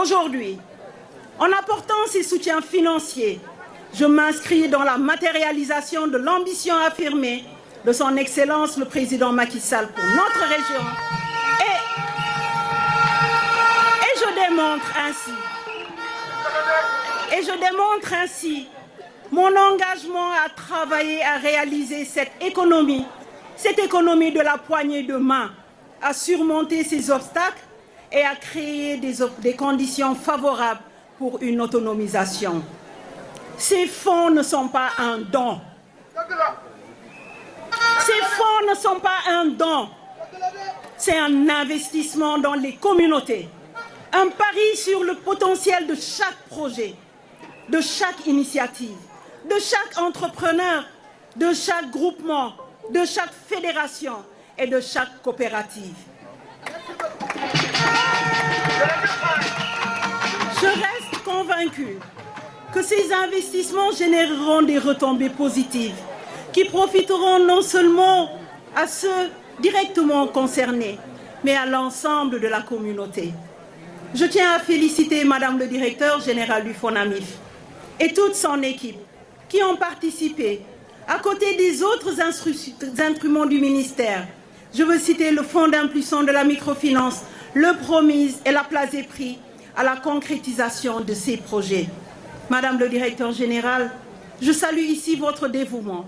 Aujourd'hui, en apportant ces soutiens financiers, je m'inscris dans la matérialisation de l'ambition affirmée de son Excellence le Président Macky Sall pour notre région et je démontre ainsi mon engagement à travailler à réaliser cette économie de la poignée de main, à surmonter ces obstacles et à créer des conditions favorables pour une autonomisation. Ces fonds ne sont pas un don. Ces fonds ne sont pas un don. C'est un investissement dans les communautés. Un pari sur le potentiel de chaque projet, de chaque initiative, de chaque entrepreneur, de chaque groupement, de chaque fédération et de chaque coopérative. Je reste convaincue que ces investissements généreront des retombées positives qui profiteront non seulement à ceux directement concernés, mais à l'ensemble de la communauté. Je tiens à féliciter Madame le directeur général du FONAMIF et toute son équipe qui ont participé, à côté des autres instruments du ministère. Je veux citer le Fonds d'impulsion de la microfinance, le Promise et la Place des Prix à la concrétisation de ces projets. Madame le directeur général, je salue ici votre dévouement,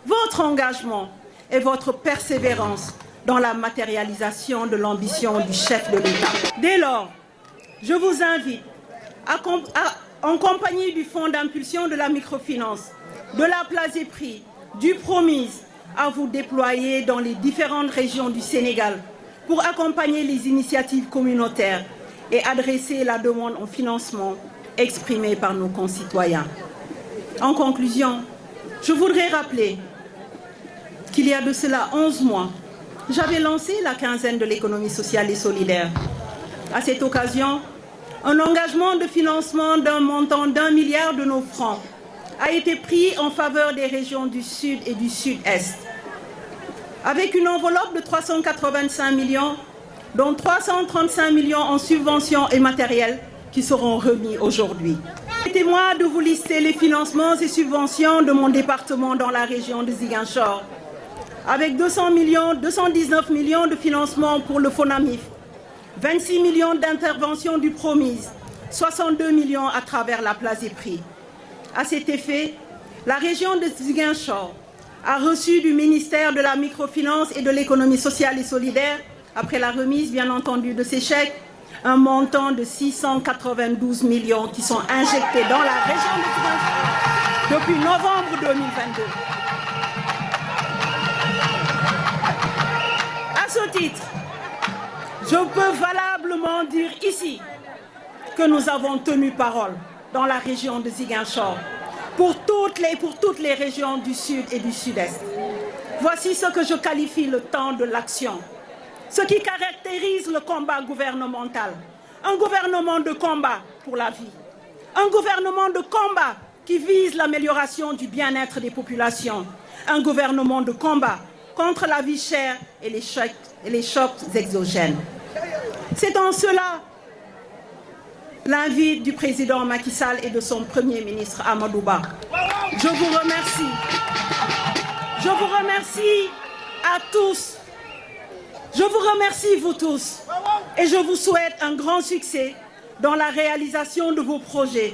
votre engagement et votre persévérance dans la matérialisation de l'ambition du chef de l'État. Dès lors, je vous invite, en compagnie du Fonds d'impulsion de la microfinance, de la Place des Prix, du Promise, à vous déployer dans les différentes régions du Sénégal pour accompagner les initiatives communautaires et adresser la demande en financement exprimée par nos concitoyens. En conclusion, je voudrais rappeler qu'il y a de cela 11 mois, j'avais lancé la quinzaine de l'économie sociale et solidaire. À cette occasion, un engagement de financement d'un montant d'1 milliard de nos francs a été pris en faveur des régions du Sud et du Sud-Est, avec une enveloppe de 385 millions, dont 335 millions en subventions et matériels qui seront remis aujourd'hui. Permettez-moi de vous lister les financements et subventions de mon département dans la région de Ziguinchor, avec 219 millions de financement pour le FONAMIF, 26 millions d'interventions du Promise, 62 millions à travers la Place des Prix. À cet effet, la région de Ziguinchor a reçu du ministère de la Microfinance et de l'Économie sociale et solidaire, après la remise bien entendu de ces chèques, un montant de 692 millions qui sont injectés dans la région de Ziguinchor depuis novembre 2022. À ce titre, je peux valablement dire ici que nous avons tenu parole dans la région de Ziguinchor pour toutes les régions du Sud et du Sud-Est. Voici ce que je qualifie le temps de l'action, ce qui caractérise le combat gouvernemental. Un gouvernement de combat pour la vie, un gouvernement de combat qui vise l'amélioration du bien-être des populations, un gouvernement de combat contre la vie chère et les chocs exogènes. C'est en cela l'invite du président Macky Sall et de son Premier ministre Amadou Ba. Je vous remercie. Je vous remercie à tous. Je vous remercie, vous tous. Et je vous souhaite un grand succès dans la réalisation de vos projets.